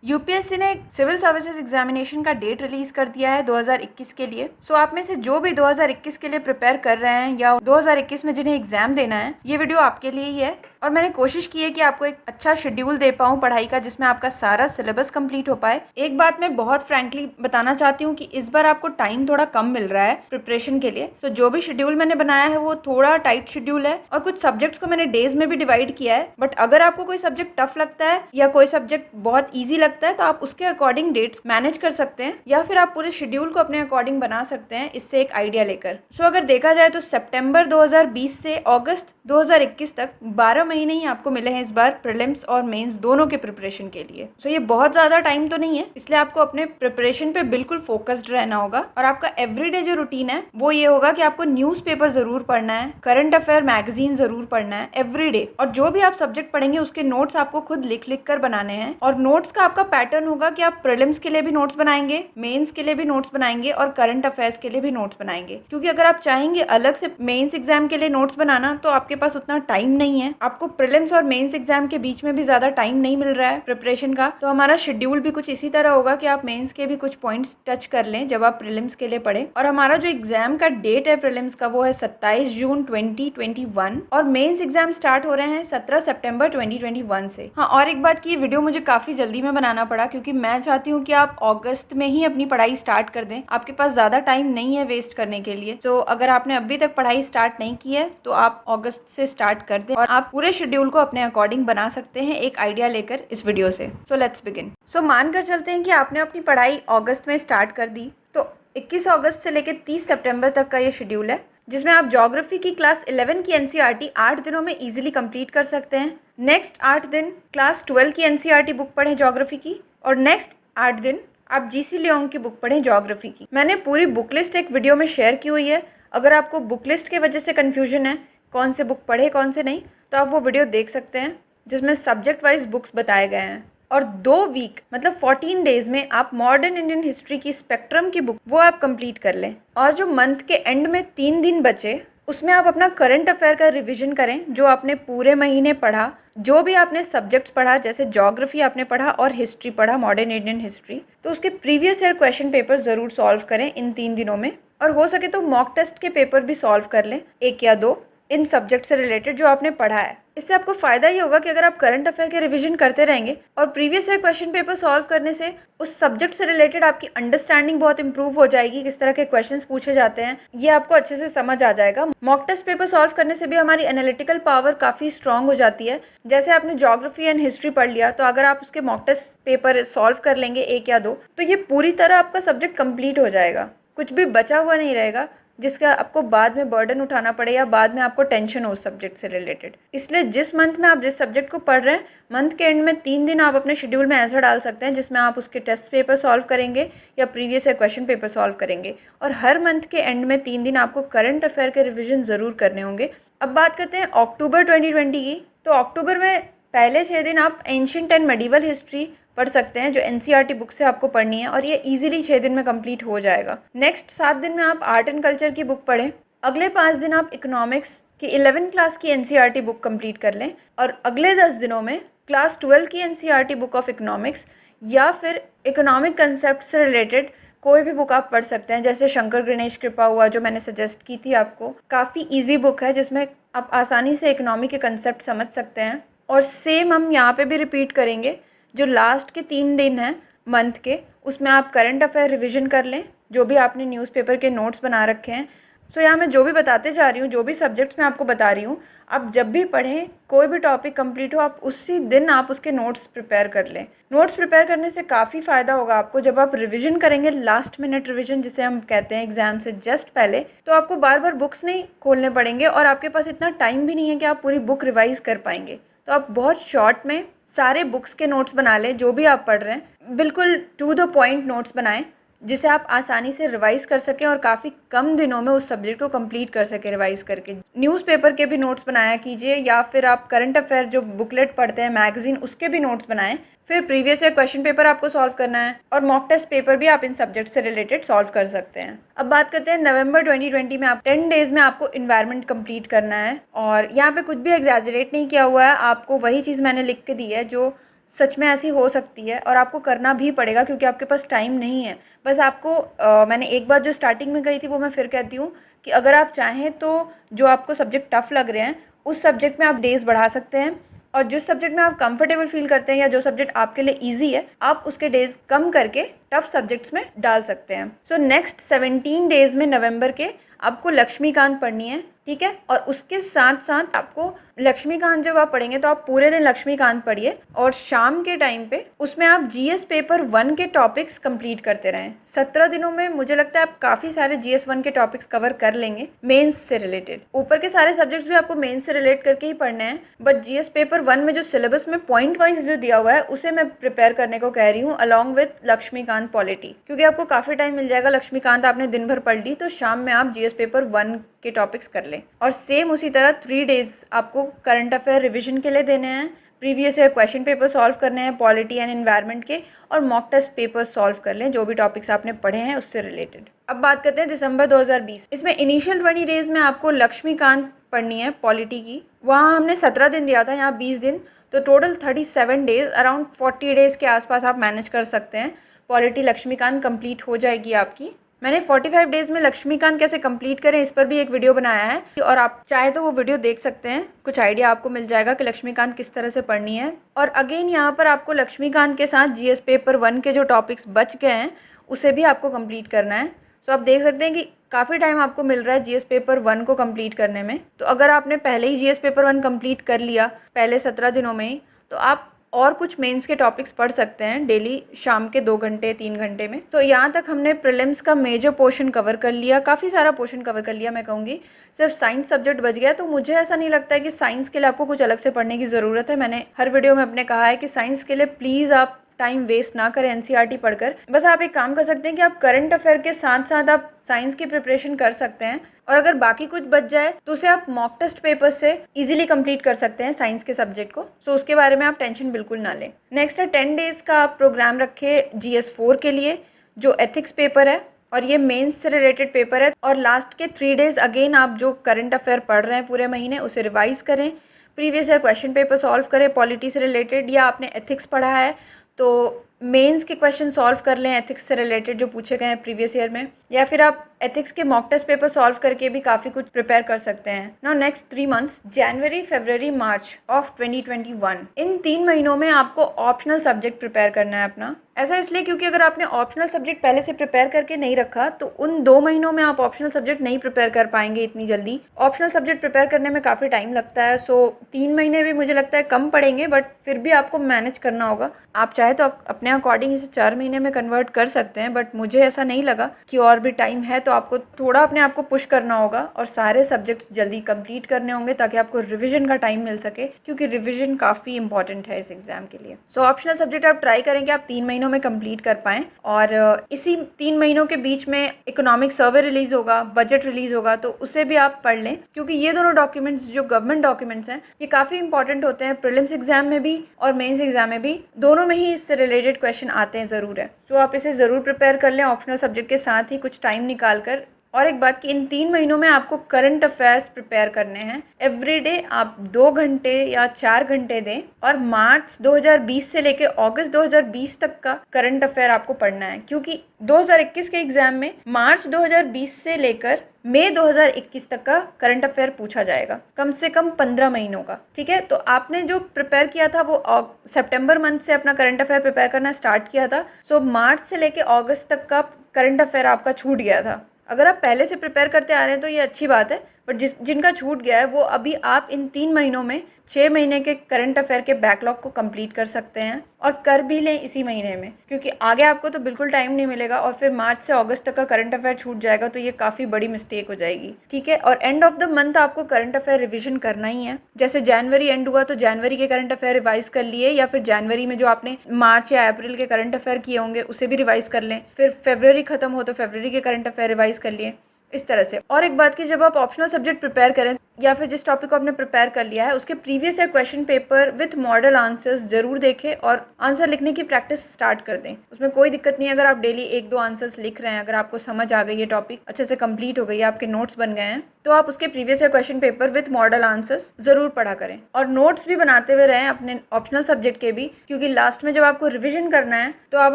UPSC ने civil services examination का date release कर दिया है 2021 के लिए। सो आप में से जो भी 2021 के लिए प्रिपेयर कर रहे हैं या 2021 में जिन्हें एग्जाम देना है, ये वीडियो आपके लिए ही है। और मैंने कोशिश की है कि आपको एक अच्छा शेड्यूल दे पाऊँ पढ़ाई का, जिसमें आपका सारा सिलेबस कंप्लीट हो पाए। एक बात मैं बहुत फ्रैंकली बताना चाहती हूँ कि इस बार आपको टाइम थोड़ा कम मिल रहा है प्रिपरेशन के लिए। तो जो भी शेड्यूल मैंने बनाया है वो थोड़ा टाइट शेड्यूल है और कुछ सब्जेक्ट्स को मैंने डेज में भी डिवाइड किया है। बट अगर आपको कोई सब्जेक्ट टफ लगता है या कोई सब्जेक्ट बहुत ईजी लगता है तो आप उसके अकॉर्डिंग डेट्स मैनेज कर सकते हैं, या फिर आप पूरे शेड्यूल को अपने अकॉर्डिंग बना सकते हैं इससे एक आइडिया लेकर। सो अगर देखा जाए तो सितंबर 2020 से अगस्त 2021 तक 12 महीने ही आपको मिले हैं इस बार प्रीलिम्स और मेंस दोनों के प्रिपरेशन के लिए। सो ये बहुत ज़्यादा टाइम तो नहीं है, इसलिए आपको अपने प्रिपरेशन पे बिल्कुल फोकस्ड रहना होगा। और आपका एवरीडे जो रूटीन है वो ये होगा कि आपको न्यूज़पेपर ज़रूर पढ़ना है, करंट अफेयर मैगजीन ज़रूर पढ़ना है एवरीडे। और जो भी आप सब्जेक्ट पढ़ेंगे उसके नोट्स आपको खुद लिख लिख कर बनाने हैं। और नोट्स का आपका पैटर्न होगा कि आप प्रीलिम्स के लिए भी नोट्स बनाएंगे, मेंस के लिए भी नोट्स बनाएंगे और करंट अफेयर्स के लिए भी नोट्स बनाएंगे। क्योंकि अगर आप चाहेंगे अलग से मेंस एग्जाम के लिए नोट्स बनाना तो आपके पास उतना टाइम नहीं है। आपको प्रीलिम्स और मेंस एग्जाम के बीच में भी ज्यादा टाइम नहीं मिल रहा है प्रिपरेशन का। तो हमारा शेड्यूल भी कुछ इसी तरह होगा कि आप मेंस के भी कुछ पॉइंट्स टच कर लें जब आप प्रीलिम्स के लिए पढ़े। और हमारा जो एग्जाम का डेट है प्रीलिम्स का वो है 27 जून 2021 और मेंस एग्जाम स्टार्ट हो रहे हैं 17 सितंबर 2021 से। हाँ, और एक बात की ये वीडियो मुझे काफी जल्दी में बनाना पड़ा क्योंकि मैं चाहती हूँ कि आप अगस्त में ही अपनी पढ़ाई स्टार्ट कर दें। आपके पास ज्यादा टाइम नहीं है वेस्ट करने के लिए। तो अगर आपने अभी तक पढ़ाई स्टार्ट नहीं की है तो आप अगस्त से स्टार्ट कर दें और आप पूरे शेड्यूल को अपने अकॉर्डिंग बना सकते हैं एक आइडिया लेकर इस वीडियो से। So let's begin. सो मानकर चलते हैं कि आपने अपनी पढ़ाई अगस्त में स्टार्ट कर दी, तो 21 अगस्त से लेकर 30 सितंबर तक का ये शेड्यूल है, जिसमें आप ज्योग्राफी की क्लास 11 की एनसीईआरटी 8 दिनों में इजीली कंप्लीट कर सकते हैं। नेक्स्ट 8 दिन क्लास 12 की एनसीईआरटी बुक पढ़ें ज्योग्राफी की, और नेक्स्ट 8 दिन आप जीसी लियोंग की बुक पढ़ें ज्योग्राफी की। मैंने पूरी बुक लिस्ट एक वीडियो में शेयर की हुई है। अगर आपको बुक लिस्ट की वजह से कन्फ्यूजन है कौन से बुक पढ़े कौन से नहीं, तो आप वो वीडियो देख सकते हैं जिसमें सब्जेक्ट वाइज बुक्स बताए गए हैं। और 2 वीक मतलब 14 डेज में आप मॉडर्न इंडियन हिस्ट्री की स्पेक्ट्रम की बुक वो आप कंप्लीट कर लें। और जो मंथ के एंड में 3 दिन बचे उसमें आप अपना करंट अफेयर का रिवीजन करें, जो आपने पूरे महीने पढ़ा, जो भी आपने सब्जेक्ट्स पढ़ा, जैसे ज्योग्राफी आपने पढ़ा और हिस्ट्री पढ़ा, मॉडर्न इंडियन हिस्ट्री, तो उसके प्रीवियस ईयर क्वेश्चन पेपर ज़रूर सॉल्व करें इन 3 दिनों में। और हो सके तो मॉक टेस्ट के पेपर भी सॉल्व कर लें, 1 या 2 इन सब्जेक्ट से रिलेटेड जो आपने पढ़ा है। इससे आपको फ़ायदा ये होगा कि अगर आप करंट अफेयर के रिवीजन करते रहेंगे और previous year question paper solve करने से उस सब्जेक्ट से रिलेटेड आपकी अंडरस्टैंडिंग बहुत इंप्रूव हो जाएगी, किस तरह के क्वेश्चंस पूछे जाते हैं ये आपको अच्छे से समझ आ जाएगा। मॉक टेस्ट पेपर सॉल्व करने से भी हमारी एनालिटिकल पावर काफ़ी स्ट्रांग हो जाती है। जैसे आपने ज्योग्राफी एंड हिस्ट्री पढ़ लिया, तो अगर आप उसके मॉक टेस्ट पेपर सॉल्व कर लेंगे 1 या 2, तो ये पूरी तरह आपका सब्जेक्ट कंप्लीट हो जाएगा, कुछ भी बचा हुआ नहीं रहेगा जिसका आपको बाद में बर्डन उठाना पड़े या बाद में आपको टेंशन हो उस सब्जेक्ट से रिलेटेड। इसलिए जिस मंथ में आप जिस सब्जेक्ट को पढ़ रहे हैं, मंथ के एंड में 3 दिन आप अपने शेड्यूल में ऐसा डाल सकते हैं जिसमें आप उसके टेस्ट पेपर सॉल्व करेंगे या previous year question paper solve करेंगे। और हर मंथ के एंड में 3 दिन आपको करंट अफेयर के रिविजन ज़रूर करने होंगे। अब बात करते हैं अक्टूबर 2020 की। तो अक्टूबर में पहले 6 दिन आप एंशिएंट एंड मेडिवल हिस्ट्री पढ़ सकते हैं, जो एनसीईआरटी बुक से आपको पढ़नी है, और ये इजीली 6 दिन में कंप्लीट हो जाएगा। नेक्स्ट 7 दिन में आप आर्ट एंड कल्चर की बुक पढ़ें। अगले 5 दिन आप इकोनॉमिक्स की 11 क्लास की एनसीईआरटी बुक कंप्लीट कर लें। और अगले 10 दिनों में क्लास 12 की एनसीईआरटी बुक ऑफ इकोनॉमिक्स या फिर इकोनॉमिक कंसेप्ट से रिलेटेड कोई भी बुक आप पढ़ सकते हैं, जैसे शंकर गणेश कृपा हुआ जो मैंने सजेस्ट की थी आपको। काफ़ी ईजी बुक है जिसमें आप आसानी से इकोनॉमी के कंसेप्ट समझ सकते हैं। और सेम हम यहाँ पे भी रिपीट करेंगे, जो लास्ट के 3 दिन हैं मंथ के, उसमें आप करंट अफेयर रिवीजन कर लें, जो भी आपने न्यूज़पेपर के नोट्स बना रखे हैं। सो यहाँ मैं जो भी बताते जा रही हूँ, जो भी सब्जेक्ट्स मैं आपको बता रही हूँ, आप जब भी पढ़ें, कोई भी टॉपिक कंप्लीट हो, आप उसी दिन आप उसके नोट्स प्रिपेयर कर लें। नोट्स प्रिपेयर करने से काफ़ी फ़ायदा होगा आपको। जब आप रिवीजन करेंगे, लास्ट मिनट रिवीजन जिसे हम कहते हैं एग्जाम से जस्ट पहले, तो आपको बार बार बुक्स नहीं खोलने पड़ेंगे और आपके पास इतना टाइम भी नहीं है कि आप पूरी बुक रिवाइज़ कर पाएंगे। तो आप बहुत शॉर्ट में सारे बुक्स के नोट्स बना लें, जो भी आप पढ़ रहे हैं बिल्कुल टू द पॉइंट नोट्स बनाएं, जिसे आप आसानी से रिवाइज कर सकें और काफ़ी कम दिनों में उस सब्जेक्ट को कंप्लीट कर सकें रिवाइज करके। न्यूज़पेपर के भी नोट्स बनाया कीजिए, या फिर आप करंट अफेयर जो बुकलेट पढ़ते हैं मैगजीन, उसके भी नोट्स बनाएं। फिर प्रीवियस ईयर क्वेश्चन पेपर आपको सॉल्व करना है और मॉक टेस्ट पेपर भी आप इन सब्जेक्ट से रिलेटेड सॉल्व कर सकते हैं। अब बात करते हैं नवंबर 2020 में। आप 10 डेज में आपको इन्वायरमेंट कंप्लीट करना है, और यहाँ पे कुछ भी एग्जैजरेट नहीं किया हुआ है, आपको वही चीज़ मैंने लिख के दी है जो सच में ऐसी हो सकती है और आपको करना भी पड़ेगा क्योंकि आपके पास टाइम नहीं है। बस आपको मैंने एक बार जो स्टार्टिंग में कही थी वो मैं फिर कहती हूँ कि अगर आप चाहें तो जो आपको सब्जेक्ट टफ़ लग रहे हैं उस सब्जेक्ट में आप डेज़ बढ़ा सकते हैं, और जिस सब्जेक्ट में आप कंफर्टेबल फील करते हैं या जो सब्जेक्ट आपके लिए ईजी है आप उसके डेज़ कम करके टफ सब्जेक्ट्स में डाल सकते हैं। सो नेक्स्ट 17 डेज़ में नवंबर के आपको लक्ष्मीकांत पढ़नी है, ठीक है। और उसके साथ साथ आपको लक्ष्मीकांत जब आप पढ़ेंगे तो आप पूरे दिन लक्ष्मीकांत पढ़िए और शाम के टाइम पे उसमें आप जीएस पेपर 1 के टॉपिक्स कंप्लीट करते रहें। 17 दिनों में मुझे लगता है आप काफ़ी सारे जीएस 1 के टॉपिक्स कवर कर लेंगे मेंस से रिलेटेड। ऊपर के सारे सब्जेक्ट्स भी आपको मेंस से रिलेट करके ही पढ़ने हैं, बट जीएस पेपर 1 में जो सिलेबस में पॉइंट वाइज जो दिया हुआ है उसे मैं प्रिपेयर करने को कह रही हूँ अलॉन्ग विथ लक्ष्मीकांत पॉलिटी, क्योंकि आपको काफ़ी टाइम मिल जाएगा। लक्ष्मीकांत आपने दिन भर पढ़ ली तो शाम में आप जीएस पेपर 1 के टॉपिक्स कर लें। और सेम उसी तरह 3 डेज़ आपको करंट अफेयर रिवीजन के लिए देने हैं, previous year question paper solve करने हैं पॉलिटी एंड एनवायरनमेंट के, और मॉक टेस्ट पेपर सॉल्व कर लें जो भी टॉपिक्स आपने पढ़े हैं उससे रिलेटेड। अब बात करते हैं दिसंबर 2020। इसमें इनिशियल 20 डेज़ में आपको लक्ष्मीकांत पढ़नी है पॉलिटी की। वहाँ हमने 17 दिन दिया था, यहाँ 20 दिन, तो टोटल 37 डेज़, अराउंड 40 डेज़ के आसपास आप मैनेज कर सकते हैं। पॉलिटी लक्ष्मीकांत कंप्लीट हो जाएगी आपकी। मैंने 45 डेज़ में लक्ष्मीकांत कैसे कंप्लीट करें इस पर भी एक वीडियो बनाया है, और आप चाहे तो वो वीडियो देख सकते हैं। कुछ आइडिया आपको मिल जाएगा कि लक्ष्मीकांत किस तरह से पढ़नी है। और अगेन यहाँ पर आपको लक्ष्मीकांत के साथ जीएस पेपर 1 के जो टॉपिक्स बच गए हैं उसे भी आपको कंप्लीट करना है। सो आप देख सकते हैं कि काफ़ी टाइम आपको मिल रहा है जीएस पेपर 1 को कंप्लीट करने में। तो अगर आपने पहले ही जीएस पेपर 1 कंप्लीट कर लिया पहले 17 दिनों में ही, तो आप और कुछ मेंस के टॉपिक्स पढ़ सकते हैं डेली शाम के 2 घंटे 3 घंटे में। तो यहाँ तक हमने प्रीलिम्स का मेजर पोर्शन कवर कर लिया, काफ़ी सारा पोर्शन कवर कर लिया। मैं कहूँगी सिर्फ साइंस सब्जेक्ट बच गया, तो मुझे ऐसा नहीं लगता है कि साइंस के लिए आपको कुछ अलग से पढ़ने की ज़रूरत है। मैंने हर वीडियो में अपने कहा है कि साइंस के लिए प्लीज़ आप टाइम वेस्ट ना करें एनसीईआरटी पढ़कर। बस आप एक काम कर सकते हैं कि आप करंट अफेयर के साथ साथ आप साइंस की प्रिपरेशन कर सकते हैं, और अगर बाकी कुछ बच जाए तो उसे आप मॉक टेस्ट पेपर से इजीली कंप्लीट कर सकते हैं साइंस के सब्जेक्ट को। सो उसके बारे में आप टेंशन बिल्कुल ना लें। नेक्स्ट है 10 डेज़ का आप प्रोग्राम रखे जीएस 4 के लिए, जो एथिक्स पेपर है और ये मेंस से रिलेटेड पेपर है। और लास्ट के 3 डेज़ अगेन आप जो करंट अफेयर पढ़ रहे हैं पूरे महीने उसे रिवाइज़ करें, previous year question paper solve करें पॉलिटी से रिलेटेड, या आपने एथिक्स पढ़ा है तो मेंस के क्वेश्चन सॉल्व कर लें एथिक्स से रिलेटेड जो पूछे गए हैं प्रीवियस ईयर में, या फिर आप एथिक्स के मॉक टेस्ट पेपर सॉल्व करके भी काफ़ी कुछ प्रिपेयर कर सकते हैं। Now next 3 months, January February March of 2021, इन 3 महीनों में आपको ऑप्शनल सब्जेक्ट प्रिपेयर करना है अपना। ऐसा इसलिए क्योंकि अगर आपने ऑप्शनल सब्जेक्ट पहले से प्रिपेयर करके नहीं रखा तो उन 2 महीनों में आप ऑप्शनल सब्जेक्ट नहीं प्रिपेयर कर पाएंगे इतनी जल्दी। ऑप्शनल सब्जेक्ट प्रिपेयर करने में काफ़ी टाइम लगता है, सो 3 महीने भी मुझे लगता है कम पड़ेंगे, बट फिर भी आपको मैनेज करना होगा। आप चाहे तो अपने अकॉर्डिंग इसे 4 महीने में कन्वर्ट कर सकते हैं, बट मुझे ऐसा नहीं लगा कि और भी टाइम है, तो आपको थोड़ा अपने आप को पुश करना होगा और सारे सब्जेक्ट्स जल्दी कंप्लीट करने होंगे ताकि आपको रिवीजन का टाइम मिल सके, क्योंकि रिवीजन काफ़ी इंपॉर्टेंट है इस एग्जाम के लिए। सो ऑप्शनल सब्जेक्ट आप ट्राई करेंगे आप 3 महीनों में कंप्लीट कर पाएँ। और इसी 3 महीनों के बीच में इकोनॉमिक सर्वे रिलीज होगा, बजट रिलीज होगा, तो उसे भी आप पढ़ लें, क्योंकि ये दोनों डॉक्यूमेंट्स जो गवर्नमेंट डॉक्यूमेंट्स हैं ये काफ़ी इंपॉर्टेंट होते हैं प्रीलिम्स एग्जाम में भी और मेंस एग्जाम में भी, दोनों में ही इससे रिलेटेड क्वेश्चन आते हैं ज़रूर है। तो आप इसे ज़रूर प्रिपेयर कर लें ऑप्शनल सब्जेक्ट के साथ ही कुछ टाइम निकाल कर। और एक बात कि इन 3 महीनों में आपको करंट अफेयर्स प्रिपेयर करने हैं। एवरीडे आप 2 घंटे या 4 घंटे दें, और मार्च 2020 से लेकर अगस्त 2020 तक का करंट अफेयर आपको पढ़ना है, क्योंकि 2021 के एग्जाम में मार्च 2020 से लेकर मई 2021 तक का करंट अफेयर पूछा जाएगा, कम से कम 15 महीनों का। ठीक है, तो आपने जो प्रिपेयर किया था वो सितंबर मंथ से अपना करंट अफेयर प्रिपेयर करना स्टार्ट किया था, सो मार्च से लेकर अगस्त तक का करंट अफेयर आपका छूट गया था। अगर आप पहले से प्रिपेयर करते आ रहे हैं तो ये अच्छी बात है, बट जिनका छूट गया है वो अभी आप इन 3 महीनों में 6 महीने के करंट अफेयर के बैकलॉग को कंप्लीट कर सकते हैं, और कर भी लें इसी महीने में, क्योंकि आगे आपको तो बिल्कुल टाइम नहीं मिलेगा और फिर मार्च से अगस्त तक का करंट अफेयर छूट जाएगा, तो ये काफ़ी बड़ी मिस्टेक हो जाएगी। ठीक है, और एंड ऑफ द मंथ आपको करंट अफेयर रिविजन करना ही है। जैसे जनवरी एंड हुआ तो जनवरी के करंट अफेयर रिवाइज कर लिए, या फिर जनवरी में जो आपने मार्च या अप्रैल के करंट अफेयर किए होंगे उसे भी रिवाइज कर लें, फिर फरवरी खत्म हो तो फरवरी के करंट अफेयर रिवाइज कर लिए, इस तरह से। और एक बात कि जब आप ऑप्शनल सब्जेक्ट प्रिपेयर करें या फिर जिस टॉपिक को आपने प्रिपेयर कर लिया है उसके previous year question paper with model answers ज़रूर देखें और आंसर लिखने की प्रैक्टिस स्टार्ट कर दें। उसमें कोई दिक्कत नहीं है अगर आप डेली 1-2 आंसर्स लिख रहे हैं, अगर आपको समझ आ गई है, टॉपिक अच्छे से कंप्लीट हो गई है, आपके नोट्स बन गए हैं, तो आप उसके previous year question paper with model answers ज़रूर पढ़ा करें। और नोट्स भी बनाते हुए रहें अपने ऑप्शनल सब्जेक्ट के भी, क्योंकि लास्ट में जब आपको रिविजन करना है तो आप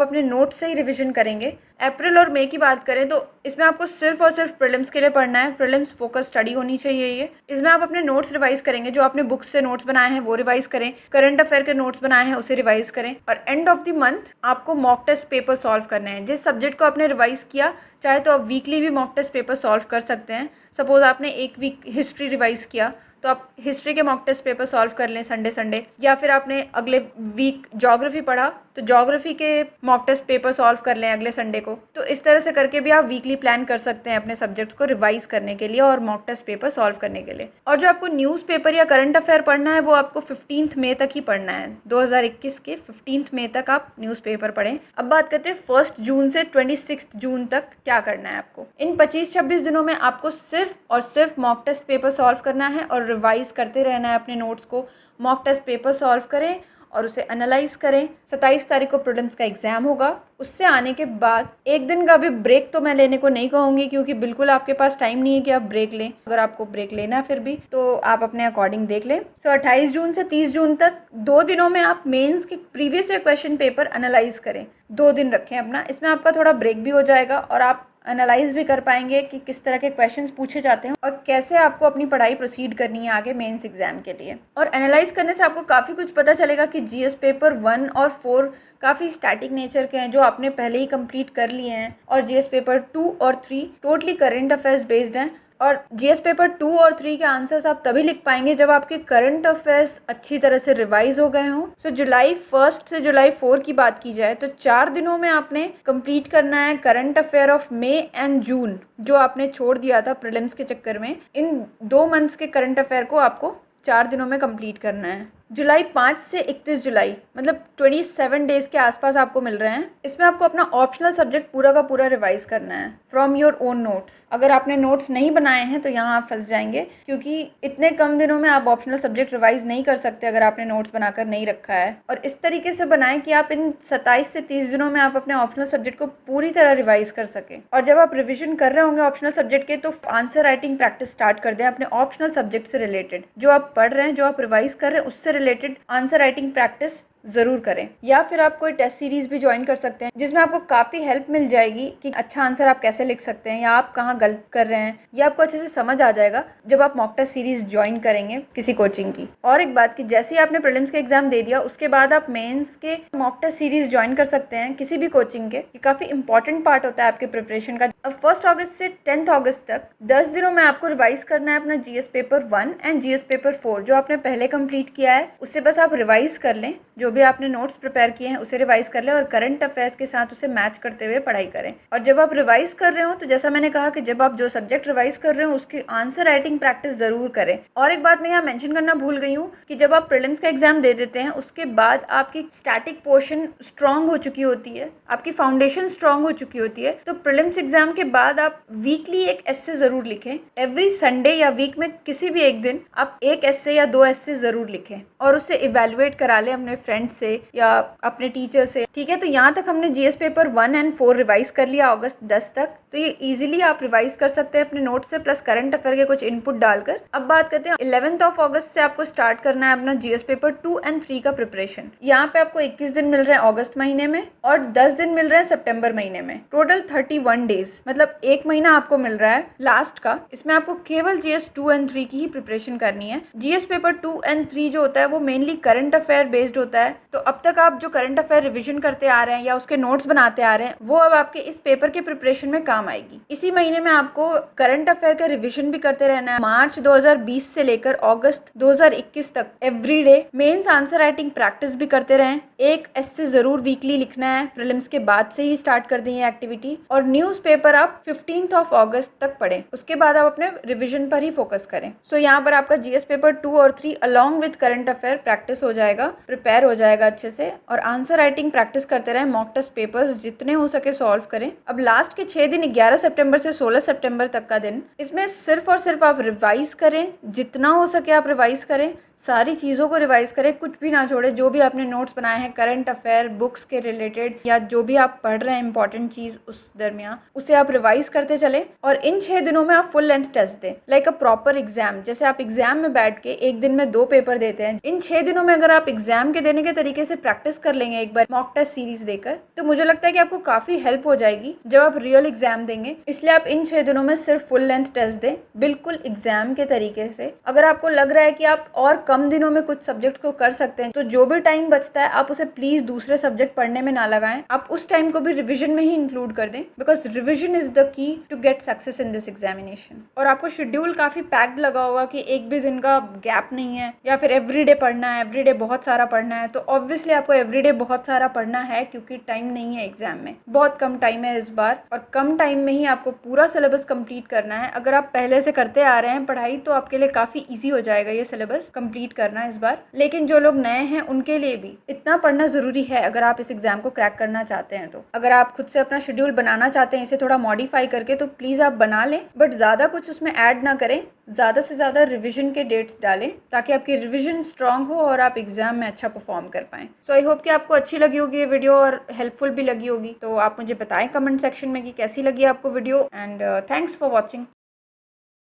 अपने नोट्स से ही रिविजन करेंगे। अप्रैल और मई की बात करें तो इसमें आपको सिर्फ और सिर्फ प्रीलिम्स के लिए पढ़ना है। प्रीलिम्स फोकस स्टडी होनी चाहिए ये। इसमें आप अपने नोट्स रिवाइज करेंगे, जो आपने बुक्स से नोट्स बनाए हैं वो रिवाइज करें, करंट अफेयर के नोट्स बनाए हैं उसे रिवाइज करें, और एंड ऑफ द मंथ आपको मॉक टेस्ट पेपर सॉल्व करने हैं। जिस सब्जेक्ट को आपने रिवाइज किया, चाहे तो आप वीकली भी मॉक टेस्ट पेपर सॉल्व कर सकते हैं। सपोज आपने एक वीक हिस्ट्री रिवाइज किया तो आप हिस्ट्री के मॉक टेस्ट पेपर सॉल्व कर लें संडे, या फिर आपने अगले वीक ज्योग्राफी पढ़ा तो ज्योग्राफी के मॉक टेस्ट पेपर सॉल्व कर लें अगले संडे को। तो इस तरह से करके भी आप वीकली प्लान कर सकते हैं अपने सब्जेक्ट्स को रिवाइज करने के लिए और मॉक टेस्ट पेपर सॉल्व करने के लिए। और जो आपको न्यूज़पेपर या करंट अफेयर पढ़ना है वो आपको 15 मई तक ही पढ़ना है। 2021 के 15 मई तक आप न्यूज़पेपर पढ़ें। अब बात करते हैं 1 जून से 26 जून तक क्या करना है आपको। इन 25-26 दिनों में आपको सिर्फ और सिर्फ मॉक टेस्ट पेपर सॉल्व करना है और रिवाइज करते रहना है अपने नोट्स को। मॉक टेस्ट पेपर सॉल्व करें और उसे एनालाइज करें। 27 तारीख को प्रीलिम्स का एग्जाम होगा। उससे आने के बाद एक दिन का भी ब्रेक तो मैं लेने को नहीं कहूँगी, क्योंकि बिल्कुल आपके पास टाइम नहीं है कि आप ब्रेक लें। अगर आपको ब्रेक लेना है फिर भी तो आप अपने अकॉर्डिंग देख लें। 28 जून से 30 जून तक 2 दिनों में आप मेंस के previous year question paper analyse करें। 2 दिन रखें अपना, इसमें आपका थोड़ा ब्रेक भी हो जाएगा और आप एनालाइज भी कर पाएंगे कि किस तरह के क्वेश्चंस पूछे जाते हैं और कैसे आपको अपनी पढ़ाई प्रोसीड करनी है आगे मेंस एग्जाम के लिए। और एनालाइज करने से आपको काफ़ी कुछ पता चलेगा कि जीएस पेपर 1 और 4 काफ़ी स्टैटिक नेचर के हैं जो आपने पहले ही कंप्लीट कर लिए हैं, और जीएस पेपर 2 और 3 टोटली करंट अफेयर्स बेस्ड हैं। और जीएस पेपर 2 और 3 के आंसर्स आप तभी लिख पाएंगे जब आपके करंट अफेयर्स अच्छी तरह से रिवाइज हो गए हों। सो जुलाई 1 से जुलाई 4 की बात की जाए तो 4 दिनों में आपने कंप्लीट करना है current affair of May and June, जो आपने छोड़ दिया था प्रीलिम्स के चक्कर में। इन 2 मंथ्स के करंट अफेयर को आपको 4 दिनों में कंप्लीट करना है। जुलाई 5 से 31 जुलाई मतलब 27 डेज के आसपास आपको मिल रहे हैं। इसमें आपको अपना ऑप्शनल सब्जेक्ट पूरा का पूरा रिवाइज करना है फ्रॉम योर ओन नोट्स। अगर आपने नोट्स नहीं बनाए हैं तो यहाँ आप फंस जाएंगे, क्योंकि इतने कम दिनों में आप ऑप्शनल सब्जेक्ट रिवाइज नहीं कर सकते अगर आपने नोट्स बनाकर नहीं रखा है। और इस तरीके से बनाएं कि आप इन 27 से 30 दिनों में आप अपने ऑप्शनल सब्जेक्ट को पूरी तरह रिवाइज कर सकें। और जब आप रिविजन कर रहे होंगे ऑप्शनल सब्जेक्ट के तो आंसर राइटिंग प्रैक्टिस स्टार्ट कर दें अपने ऑप्शनल सब्जेक्ट से रिलेटेड। जो आप पढ़ रहे हैं, जो आप रिवाइज कर रहे हैं, उससे रिलेटेड आंसर राइटिंग प्रैक्टिस ज़रूर करें। या फिर आप कोई टेस्ट सीरीज़ भी ज्वाइन कर सकते हैं जिसमें आपको काफ़ी हेल्प मिल जाएगी कि अच्छा आंसर आप कैसे लिख सकते हैं या आप कहाँ गलत कर रहे हैं, या आपको अच्छे से समझ आ जाएगा जब आप मॉक टेस्ट सीरीज़ ज्वाइन करेंगे किसी कोचिंग की। और एक बात कि जैसे ही आपने प्रीलिम्स के एग्जाम दे दिया उसके बाद आप मेंस के मॉक टेस्ट सीरीज़ ज्वाइन कर सकते हैं किसी भी कोचिंग के। ये काफ़ी इंपॉर्टेंट पार्ट होता है आपके प्रिपरेशन का। अब 1 अगस्त से 10 अगस्त तक 10 दिनों में आपको रिवाइज करना है अपना GS paper 1 and GS paper 4 जो आपने पहले कंप्लीट किया है। उससे बस आप रिवाइज कर लें, जो भी आपने नोट्स प्रिपेयर किए हैं उसे रिवाइज कर लें और करंट अफेयर्स के साथ उसे मैच करते हुए पढ़ाई करें। और जब आप रिवाइज कर रहे हो तो जैसा मैंने कहा कि जब आप जो सब्जेक्ट रिवाइज कर रहे हो उसकी आंसर राइटिंग प्रैक्टिस जरूर करें। और एक बात मैं यहाँ मेंशन करना भूल गई हूँ कि जब आप प्रीलिम्स का एग्जाम दे देते हैं उसके बाद आपकी स्टैटिक पोर्शन स्ट्रांग हो चुकी होती है, आपकी फाउंडेशन स्ट्रांग हो चुकी होती है। तो प्रीलिम्स एग्जाम के बाद आप वीकली एक एस्से जरूर लिखें। एवरी संडे या वीक में किसी भी एक दिन आप एक एस्से या 2 एस्से जरूर लिखें और उससे इवेलुएट करा लें अपने फ्रेंड से या अपने टीचर से। ठीक है, तो यहाँ तक हमने जीएस पेपर 1 एंड 4 रिवाइज कर लिया अगस्त 10 तक। तो ये इजीली आप रिवाइज कर सकते हैं अपने नोट से प्लस करंट अफेयर के कुछ इनपुट डालकर। अब बात करते हैं 11 अगस्त से आपको स्टार्ट करना है अपना जीएस पेपर 2 एंड 3 का प्रिपरेशन। यहाँ पे आपको 21 दिन मिल रहे हैं अगस्त महीने में और 10 दिन मिल रहे हैं सितंबर महीने में। टोटल 31 डेज मतलब 1 महीना आपको मिल रहा है लास्ट का। इसमें आपको केवल जीएस 2 एंड 3 की ही प्रिपरेशन करनी है। जीएस पेपर 2 एंड 3 जो होता है वो मेनली करंट अफेयर बेस्ड होता है। तो अब तक आप जो करंट अफेयर रिवीजन करते आ रहे हैं या उसके नोट्स बनाते आ रहे हैं वो अब आपके इस पेपर के प्रिपरेशन में काम आएगी। इसी महीने में आपको करंट अफेयर का रिवीजन भी करते रहना है। मार्च 2020 से लेकर अगस्त 2021 तक everyday mains answer writing practice भी करते रहें। एक एस्से जरूर वीकली लिखना है। प्रीलिम्स के बाद से ही स्टार्ट कर दें ये एक्टिविटी। और न्यूज़पेपर आप 15 अगस्त तक पढ़ें, उसके बाद आप अपने रिविजन पर ही फोकस करें। सो यहाँ पर आपका जीएस पेपर 2 और 3 along with current affair practice हो जाएगा, प्रिपेयर हो जाएगा अच्छे से। और आंसर राइटिंग प्रैक्टिस करते रहें, मॉक टेस्ट पेपर्स जितने हो सके सॉल्व करें। अब लास्ट के 6 दिन 11 सितंबर से 16 सितंबर तक का दिन, इसमें सिर्फ और सिर्फ आप रिवाइज करें, जितना हो सके आप रिवाइज करें, सारी चीज़ों को रिवाइज करें, कुछ भी ना छोड़े। जो भी आपने नोट्स बनाए हैं करंट अफेयर, बुक्स के रिलेटेड या जो भी आप पढ़ रहे हैं इंपॉर्टेंट चीज़ उस दरमियान, उसे आप रिवाइज करते चले। और इन 6 दिनों में आप फुल लेंथ टेस्ट दें, लाइक अ प्रॉपर एग्जाम। जैसे आप एग्जाम में बैठ के एक दिन में 2 पेपर देते हैं, इन 6 दिनों में अगर आप एग्जाम के देने के तरीके से प्रैक्टिस कर लेंगे एक बार मॉक टेस्ट सीरीज देकर, तो मुझे लगता है कि आपको काफ़ी हेल्प हो जाएगी जब आप रियल एग्जाम देंगे। इसलिए आप इन 6 दिनों में सिर्फ फुल लेंथ टेस्ट दें, बिल्कुल एग्जाम के तरीके से। अगर आपको लग रहा है कि आप और कम दिनों में कुछ सब्जेक्ट्स को कर सकते हैं, तो जो भी टाइम बचता है आप उसे प्लीज दूसरे सब्जेक्ट पढ़ने में ना लगाएं। आप उस टाइम को भी रिवीजन में ही इंक्लूड कर दें, because revision is the key to get success in this examination. और आपको शेड्यूल काफी पैक्ड लगा होगा कि एक भी दिन का गैप नहीं है, या फिर एवरीडे पढ़ना है, एवरीडे बहुत सारा पढ़ना है। तो ऑब्वियसली आपको एवरीडे बहुत सारा पढ़ना है, क्योंकि टाइम नहीं है एग्जाम में, बहुत कम टाइम है इस बार, और कम टाइम में ही आपको पूरा सिलेबस कंप्लीट करना है। अगर आप पहले से करते आ रहे हैं पढ़ाई, तो आपके लिए काफी ईजी हो जाएगा ये सिलेबस कंप्लीट करना इस बार। लेकिन जो लोग नए हैं उनके लिए भी इतना पढ़ना जरूरी है अगर आप इस एग्जाम को क्रैक करना चाहते हैं। तो अगर आप खुद से अपना शेड्यूल बनाना चाहते हैं इसे थोड़ा मॉडिफाई करके, तो प्लीज आप बना लें, बट ज्यादा कुछ उसमें ऐड ना करें। ज़्यादा से ज़्यादा रिवीजन के डेट्स डालें ताकि आपकी रिवीजन स्ट्रांग हो और आप एग्जाम में अच्छा परफॉर्म कर पाएँ। सो आई होप कि आपको अच्छी लगी होगी ये वीडियो और हेल्पफुल भी लगी होगी। तो आप मुझे बताएं कमेंट सेक्शन में कि कैसी लगी आपको video, and thanks for watching.